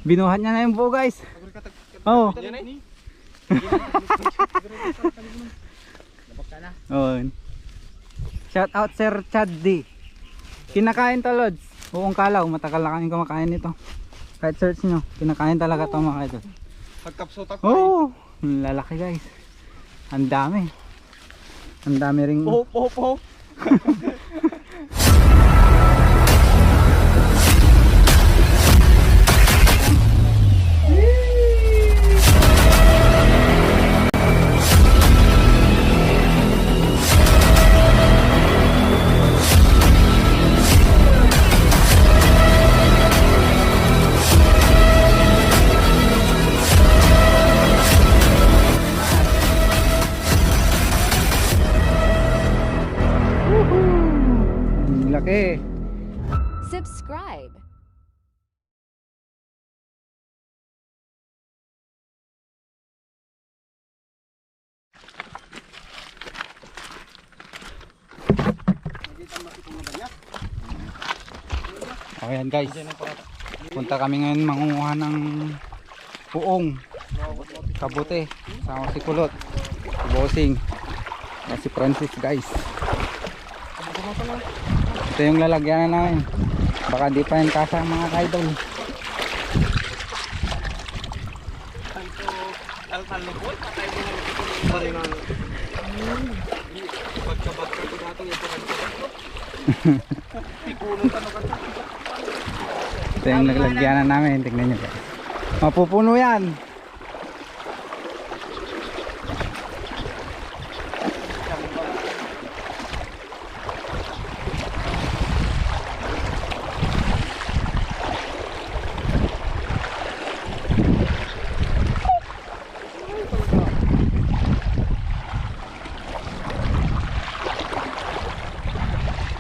Binuhat niya na yung buo guys. Oo. Oh. Shout out Sir Chad D. Kinakain to Lods. Buong kalaw. Matagal na kami kumakain nito. Kahit search nyo. Kinakain talaga to mga idol. Pagkapsutak pa Oo. Lalaki guys. Ang dami. Ang dami ring... po. Ang laki. Subscribe. Ayan guys. Punta kami ngayon mangunguha ng puong. Kabute. Sama si Kulot. Si Bossing. At si Francis guys. Ito yung lalagyan na namin. Baka di pa yung kasa mga idol. Alkalupot, patay mo na pagkabagka ko natin ito pikulong ka na Ito yung lalagyan na namin. Tignan nyo guys. Mapupuno yan.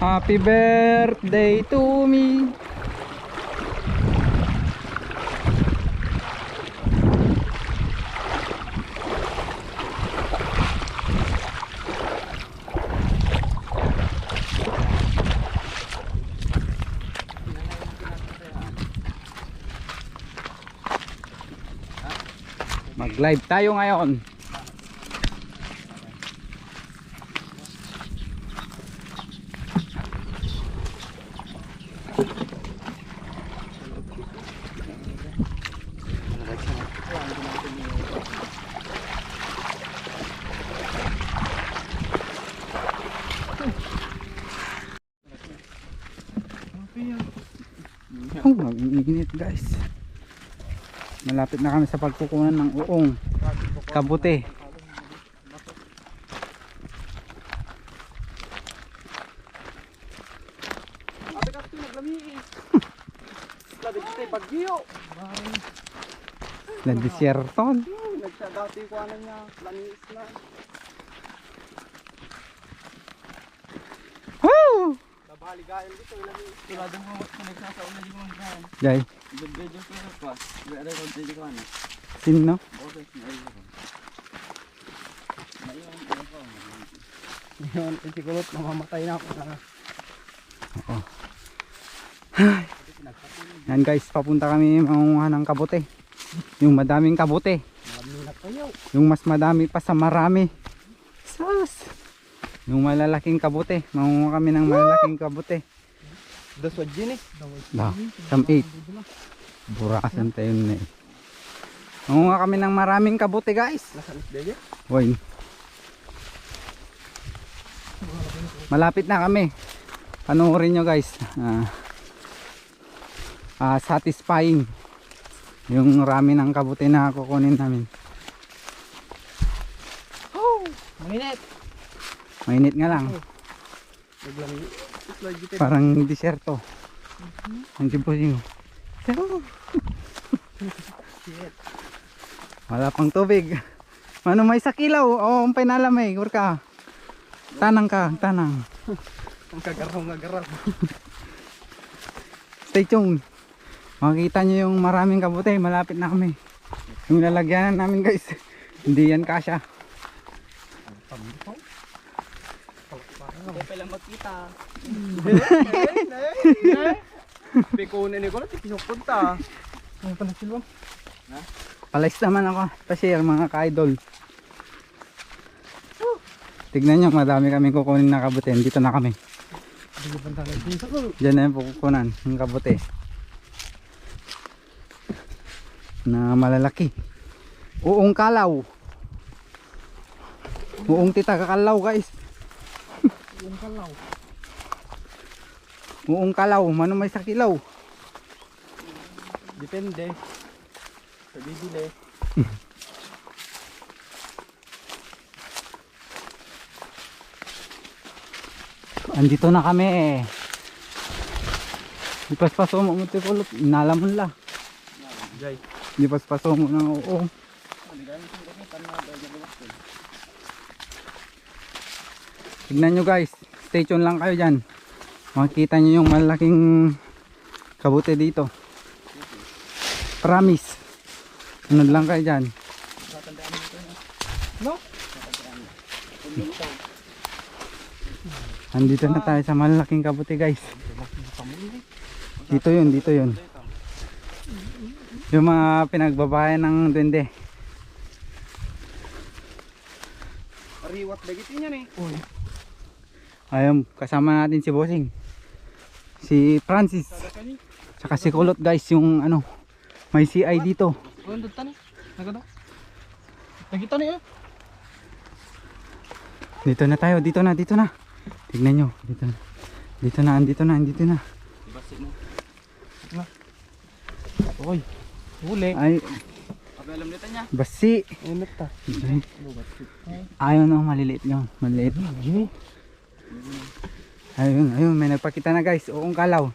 Happy birthday to me. Mag-live tayo ngayon. Oh, mag-iinit guys. Malapit na kami sa pagkukunan ng uong kabute. Na disyerton. nagsadati ko ano niya lanis na Woo! nabaligayan dito lanis tuladong hawak ko nagsasauna yung mga gaan Jay, video ko na pa ada ko video ko ano sino? okay ngayon isikulot mamamatay na ako na Oo. Yan guys, papunta kami mangunguha ng kabute. Yung madaming kabute. Yung mas madami pa sa marami. Sus! Yung malalaking kabute. Mangunguha kami ng malalaking kabute. daswad din eh Sam 8. Burasan tayo na eh. Mangunguha kami ng maraming kabute guys. nasalis dede Hoy. Malapit na kami. Panoorin nyo guys. Satisfying yung rami ng kabute na kukunin namin. mainit Mainit nga lang. Parang disyerto. Ang sibusing. Wala pang tubig. Ano may sakilaw? O ang pinalamay. Kurka. Tanang ka. Tanang. ang kagaraw Stay tuned. Makikita nyo yung maraming kabute. Malapit na kami. Yung lalagyanan namin guys. Hindi yan kasya. hindi pala makita pikunin ni ko na pinupunta Ano pala silwang? Palais naman ako. Pa-share mga ka-idol. Tignan nyo, madami kami kukunin na kabutin. Dito na kami. Hindi pa tayo dito. Diyan na yung pukukunan ng kabuti. Na malalaki. Uong kalaw. Uong tita kakalaw guys. Yung kalaw. Uong kalaw. Mano may sa kilaw. Depende. Sa bibili. Andito na kami eh. Di paspaso mo mo tikulot. Inalamon la. Jay. Di paspaso mo ng uong. Tignan nyo guys. Stay tuned lang kayo dyan. Makikita nyo yung malaking kabuti dito. Promise. Sunod lang kayo dyan. No? Andito na tayo sa malaking kabuti guys. Dito yun, dito yun. Yung mga pinagbabayan ng duwende. Ariwat dagitin yan eh. Uy. Ayun, kasama natin si Bossing. Si Francis. Tsaka si Kulot guys, yung ano, may CI dito. Oh, ang datan eh. Nagado. Nagita na eh. Dito na tayo, dito na, dito na. Tignan nyo, dito na. Dito na, andito na, andito na. Ibasik na. Uy. Huli. Ay, Alam nito niya. basi. Init ta. Ayun oh, maliliit nyo, maliliit. Ayun, ayun, may nagpakita na guys. Uong kalaw.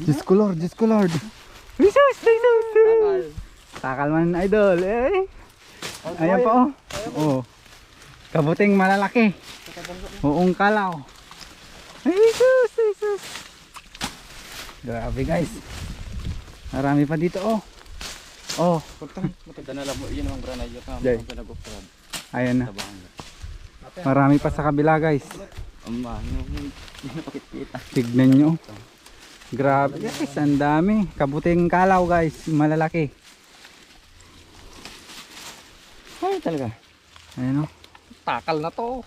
Diyos ko Lord, Diyos ko Lord. Jesus, Jesus. Takal man idol, eh. Ayan pa oh. Oh. Kabuting malalaki. Uong kalaw. Jesus, Jesus. Grabe guys. Marami pa dito oh. Oh. Matagda na mo. Iyan ang granay. Jay. Ang pinag-upgrade. Ayan na. Tabangan. Marami pa sa kabila guys. Amma. Yung napakit-kita. Tignan nyo. Grabe guys, ang dami. Kabuting kalaw guys, malalaki. Ay talaga. Ayan o. Takal na to.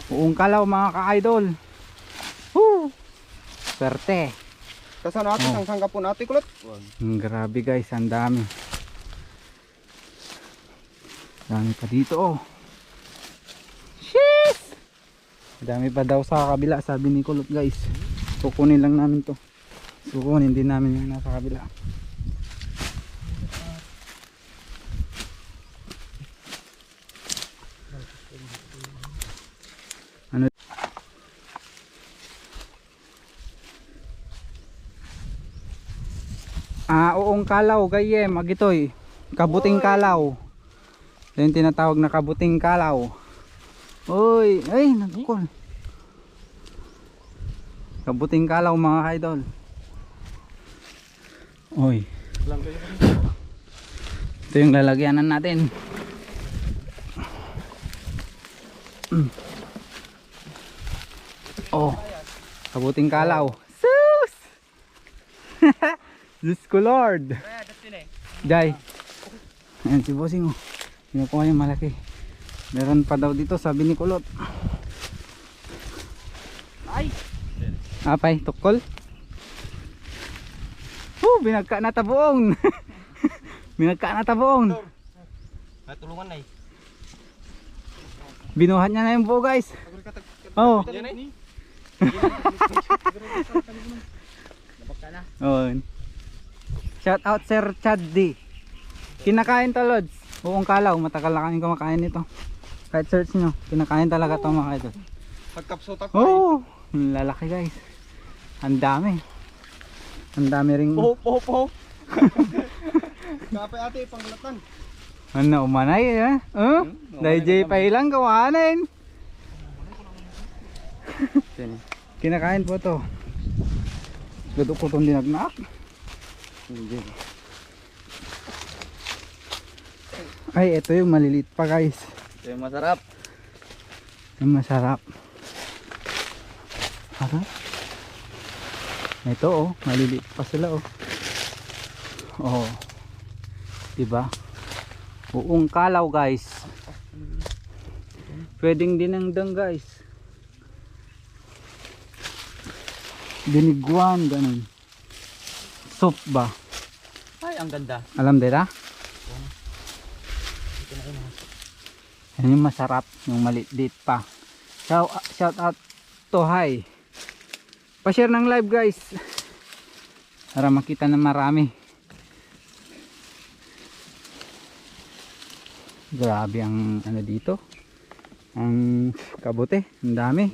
Uong kalaw mga ka-idol. Woo! Swerte. Kasi natin ang sangka po natin kulot. Grabe guys, ang dami. Dami pa dito oh. Sheesh! Dami pa daw sa kabila, sabi ni Kulot guys. Kukunin lang namin to. Kukunin din namin yung nasa kabila. Ano? Uong kalaw gayem, agitoy. Kabuting kalaw. Yan yung tinatawag na kabuting kalaw. Uy, ay nagkukul. Kabuting kalaw mga ka-idol. Uy. Ito yung lalagyanan natin. Oh, kabuting kalaw. Sus! Diyos ko Lord. Jai. Ayan si Bossing oh. Kinukuha yung malaki. Meron pa daw dito sabi ni Kulot. Ay! Apay, tukol. Binagka na tabuong. Binagka na tabuong. Natulungan na eh. Binuhat niya na yung buo guys. Oh. Oh. Shout out Sir Chad D. Kinakain to Lods. Uong kalaw, matagal na kami kumakain nito. Kahit search nyo, kinakain talaga to mga ito. Pagkapsot ako Oh, lalaki guys. Ang dami. Ang dami ring po. Kapay ate, panglatan. ano, umanay eh. Dahil J pa ilang gawanin. Kinakain po to. Gadok ko itong dinagnak. Ay, ito yung maliliit pa guys. Ito yung masarap. Yung masarap. Sarap. Ito oh, maliliit pa sila oh. Oh. Diba? Buong kalaw guys. Pwedeng dinengdeng guys. Diniguan ganun. Soup ba? Ay, ang ganda. Alam nila? Yan yung masarap, yung maliit pa. Shout out to hi. Pa-share ng live guys. Para makita na marami. Grabe ang ano dito. Ang kabute, ang dami.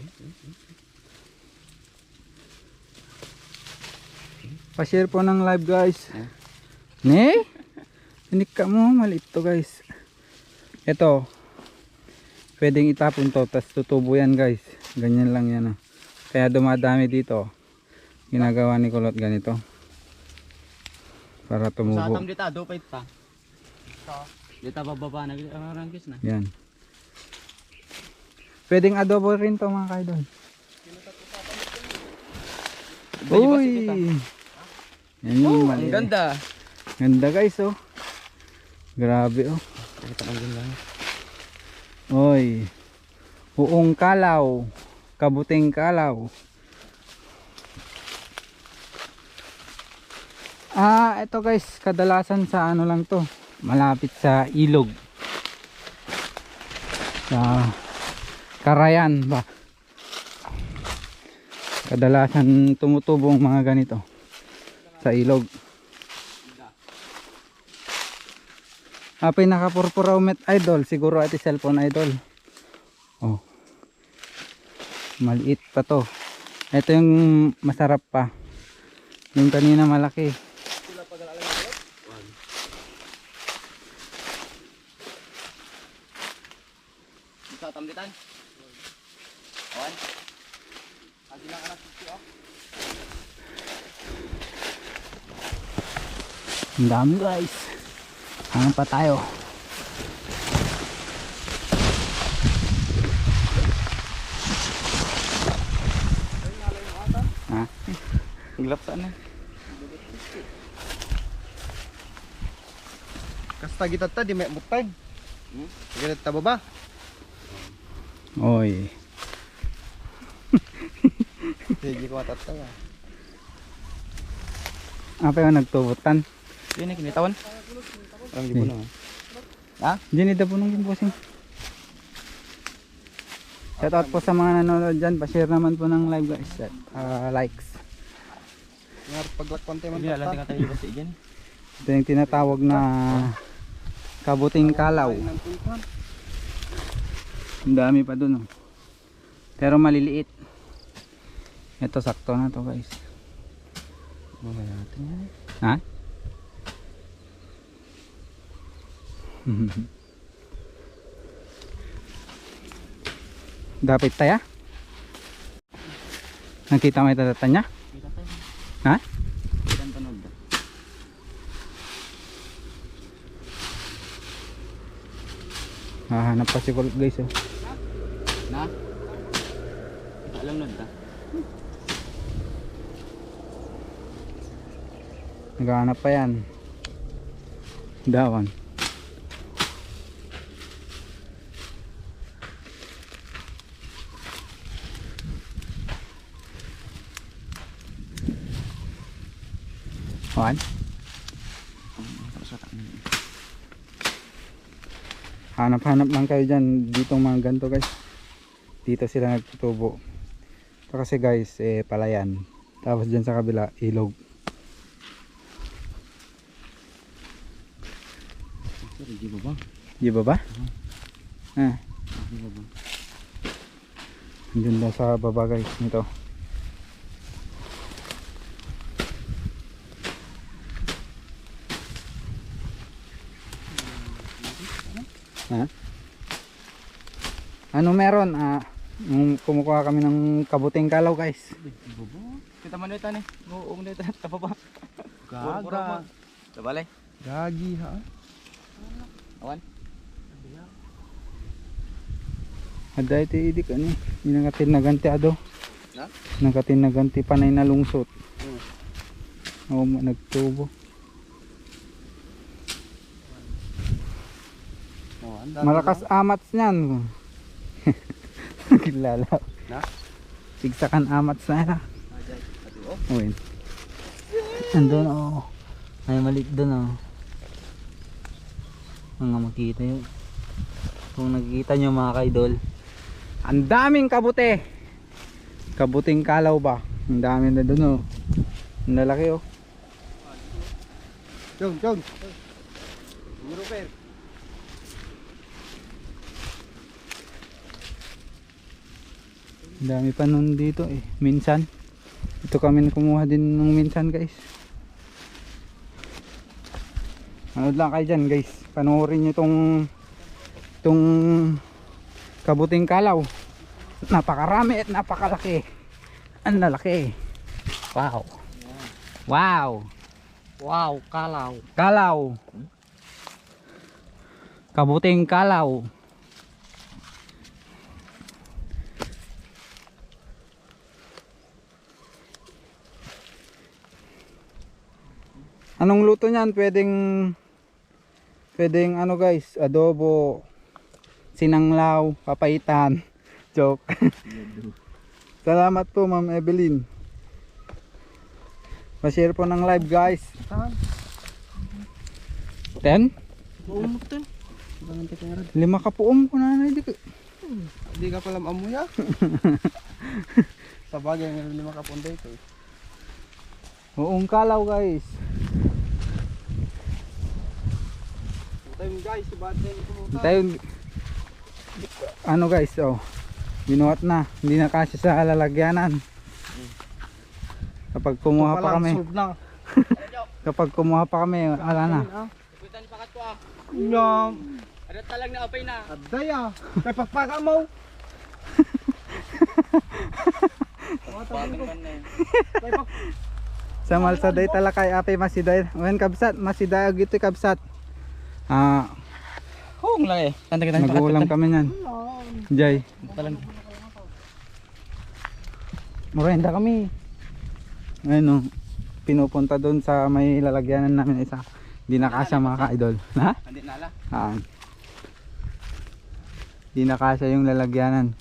Pa-share po ng live guys. Ne? Hinika mo, maliit to guys. Ito. Pwedeng itapon to, tas tutubo yan guys. Ganyan lang yan oh. Kaya dumadami dito. Ginagawa ni Kulot ganito. Para Sa tumubo. atam dita, dupay ta. Dita bababa na ang rangkis na. Yan. Pwedeng adobo rin to mga kaidol. Uy! Yan yung Ang mali. ganda. Ganda guys oh. Grabe oh. Ito ang ganda. Oy. Buong kalaw. Kabuting kalaw. Ito guys, kadalasan sa ano lang to. Malapit sa ilog. Sa Karayan ba. Kadalasan tumutubong mga ganito sa ilog. Pinaka-purpuraw met idol, siguro ati cellphone idol. Oh. Maliit pa to. Ito yung masarap pa. Yung kanina malaki. Sa atam ditan. Awan. Agi lang anak oh. Ang dami guys. Hanap pa tayo. Ha? Hilap sana. Kasta kita ta di may mutay. Kita ta baba. Oy. Sige ko matata. Apa yung nagtubutan? Yun ay kinitawan. Ang gibo na. Diyan ito po nung gimbosing. Shout out po sa mga nanonood dyan. Pa-share naman po ng live guys. Likes. Ngar paglakpan tayo man Hindi alam ta. tingnan tayo basta diyan. Ito yung tinatawag na kabuting kalaw. Ang dami pa dun oh. Pero maliliit. Ito sakto na to guys. Mamaya natin yan. Ha? Dapat tayo? Nakita mo yung tatata niya? Kita tayo. Ha? Kita tanod. Hahanap pa si Kulot guys oh. Na? Kita lang nod ta. Naghahanap pa yan. Dawan. Wan? Hanap-hanap lang kayo dyan. Ditong mga ganito guys. Dito sila nagtutubo. Ito kasi guys, palayan. Tapos dyan sa kabila, ilog. Di ba ba? Di ba ba? Di ba ba? Andun daw sa baba guys nito. Ha? Ano meron? Nung kumukuha kami ng kabuting kalaw guys. Di ba ba? Kita man ito ni. Oo, na ito. Tapa pa. Gaga. Tabalay. Gagi ha. Awan. Ada ito idik ano. Yung nangatin na ganti ado. Na? Naganti panay na lungsot. Hmm. Oo, nagtubo. Oh, ang dami Malakas amats niyan. Kilala. na. Sigsakan amats na yan. Ati oh. Uy. Andun oh. Ay maliit doon oh. Mga makita yun. Kung nakikita nyo mga kaidol. Ang daming kabute. Kabuting kalaw ba? Ang dami na doon oh. Ang lalaki oh. Jong, jong. Ruper. Ang dami pa nun dito eh. Minsan. Ito kami kumuha din nung minsan guys. Manood lang kayo dyan guys. Panoorin nyo itong kabuting kalaw. Napakarami at napakalaki. Ang lalaki. Wow. Wow. Wow, kalaw. Kalaw. Kabuting kalaw. Anong luto niyan? Pwedeng ano guys, adobo, sinanglaw, papaitan. Joke. Salamat po Ma'am Evelyn. Pa-share po ng live guys. 10? Uumot din. 5 ka po ko na Hindi ka palam amuya. Sa bagay ng 5 kapunday ito. Uong kalaw guys. Time guys, batay mo. Tayo ano guys, oh. Binuhat na, hindi na kasi sa lalagyanan. Kapag kumuha pa kami, kapag kumuha pa kami, ala na. Ikutan pa ka to ah. Nyam. Ada talag na apay na. Adaya. Kay pagpaka mo. Kay pag Sa malsaday talakay ape masiday. Wen kabsat, masiday gitu kabsat. Hong lang eh. Tanda kita Nag-uulam kami niyan. Jay. Talag. Murenda kami. Ayun oh. Pinupunta doon sa may lalagyanan namin isa. Hindi na kasya mga ka-idol. Ha? Hindi nala. Hindi na kasya yung lalagyanan.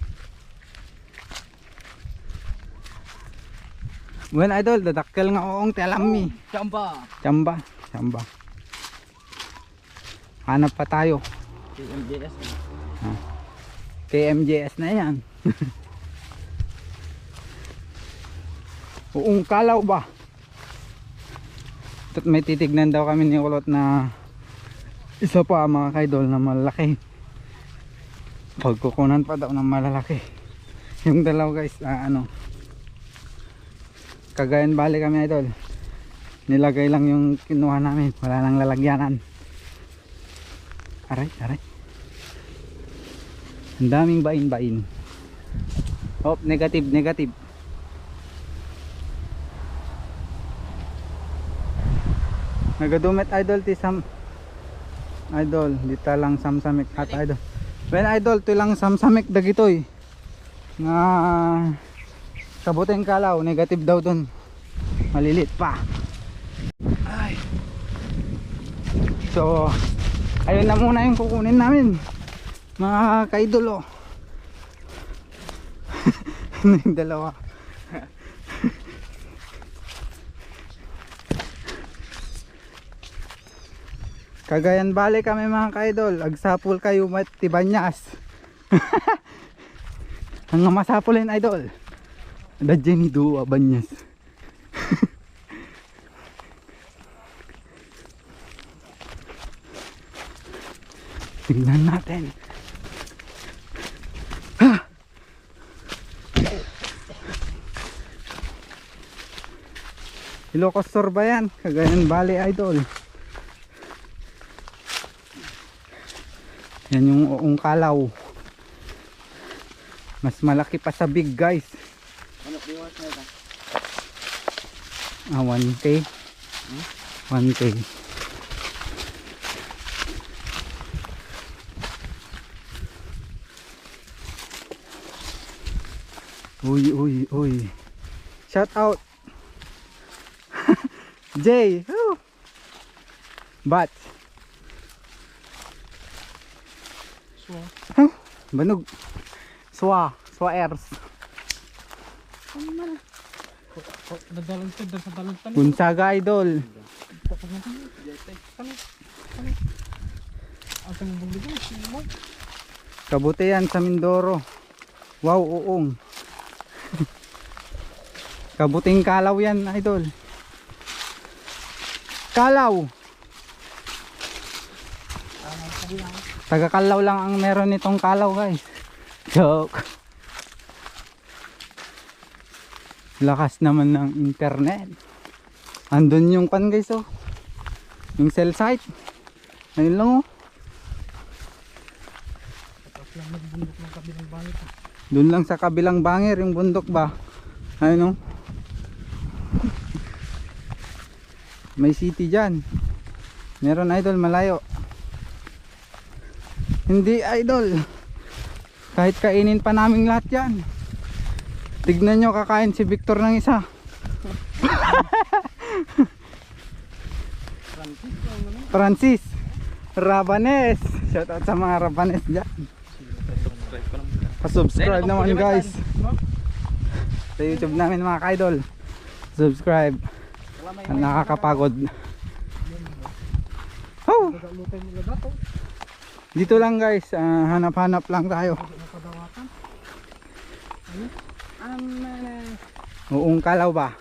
Wen idol, dadakkel nga oong telami. Chamba. Chamba. Hanap pa tayo. MJS. KMJS na yan. Uong kalaw ba? At may titignan daw kami ni Kulot na isa pa mga kaidol na malaki. Pagkukunan pa daw ng malalaki. Yung dalaw guys, Cagayan Valley kami idol. Nilagay lang yung kinuha namin. Wala nang lalagyanan. Aray. Ang daming bain. Oh, negative. Nagadumit idol ti sam idol dita lang samsamik at idol. When idol ti lang samsamik dagitoy. Nga kabuting kalaw negative daw dun. Malilit pa. Ay. So ayun na muna yung kukunin namin. Mga kaidol oh. Yung dalawa. Cagayan Valley kami mga kaidol. Agsapul kayo matibanyas. Ang masapulin idol. Dadyan ni Dua Banyas. Tingnan natin. Ilocos Sur ba yan? Cagayan Valley idol. Yan yung uong kalaw. Mas malaki pa sa big guys. Ano biwas na ito? 1K. 1K. Uy, uy, uy. Shout out. Jay. Woo. Bat. Huh? Banog. Swaers. Bunsaga idol. Kabuti yan sa Mindoro. Wow, uong. Kabuting kalaw yan idol. Kalaw. Taga Kalaw lang ang meron nitong kalaw guys. Joke. Lakas naman ng internet. Andun yung pan guys oh. Yung cell site. Ayun lang oh. Doon lang sa kabilang bangir yung bundok ba. Ayun oh. May city dyan. Meron idol malayo. Hindi idol. Kahit kainin pa naming lahat yan. Tignan nyo kakain si Victor ng isa. Francis Rabanes. Shout out sa mga Rabanes dyan. Pa-subscribe naman guys sa YouTube namin mga ka-idol. Subscribe. Nakakapagod. Oh! Dito lang guys, hanap-hanap lang tayo. Uong kalaw ba?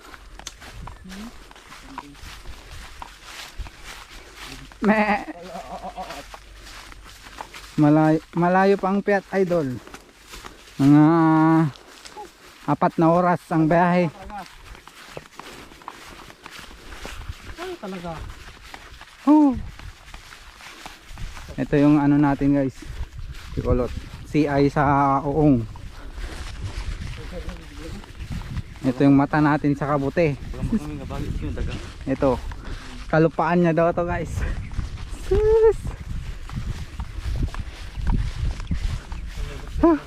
Malayo pang Piat idol. Mga 4 na oras ang biyahe. Talaga. Oh. Ito yung ano natin guys. Tikolot. CI sa uong. Ito yung mata natin sa kabuti. Ito. Kalupaan niya daw to guys. Sus. Huh.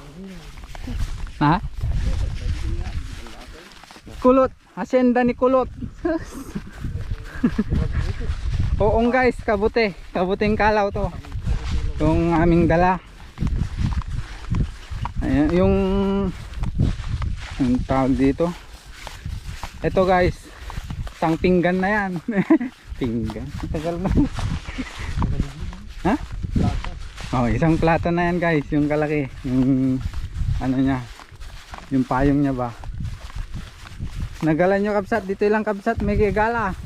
Ha? Kulot. Hacienda ni Kulot. Oong guys, kabuti. Kabuting kalaw to. Yung aming dala. Ayan, yung tawag dito. Ito guys, isang pinggan na yan. Pinggan. Tagal na. Ha? Oh, isang plato na yan guys, yung kalaki. Yung ano niya. Yung payong niya ba. Nagalan nyo kabsat, dito lang kabsat, may gala.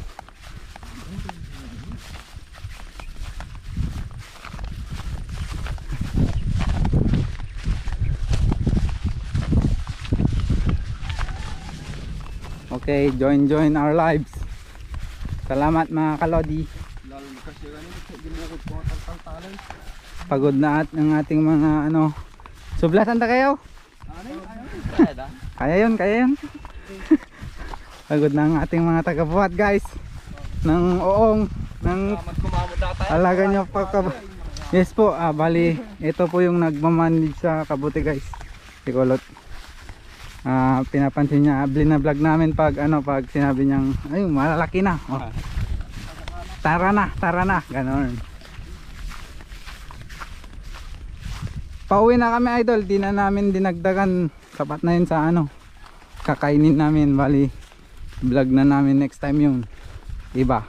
Okay, join our lives. Salamat mga kalodi. Pagod na at ang ating mga ano. Sublatan ta kayo? Kaya yun. Pagod na ang ating mga taga-buhat guys. Ng oong. Ng alaga nyo pa. Yes po, bali ito po yung nagmamanage sa kabuti guys. Si Kulot. Pinapansin niya, blina-vlog namin pag pag sinabi niyang ay malalaki na. Oh. Tara na, ganoon. Pauwi na kami idol, di na namin dinagdagan, sapat na yun sa kakainin namin, bali vlog na namin next time yun. Iba.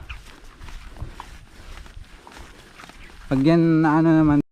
Pag yan na naman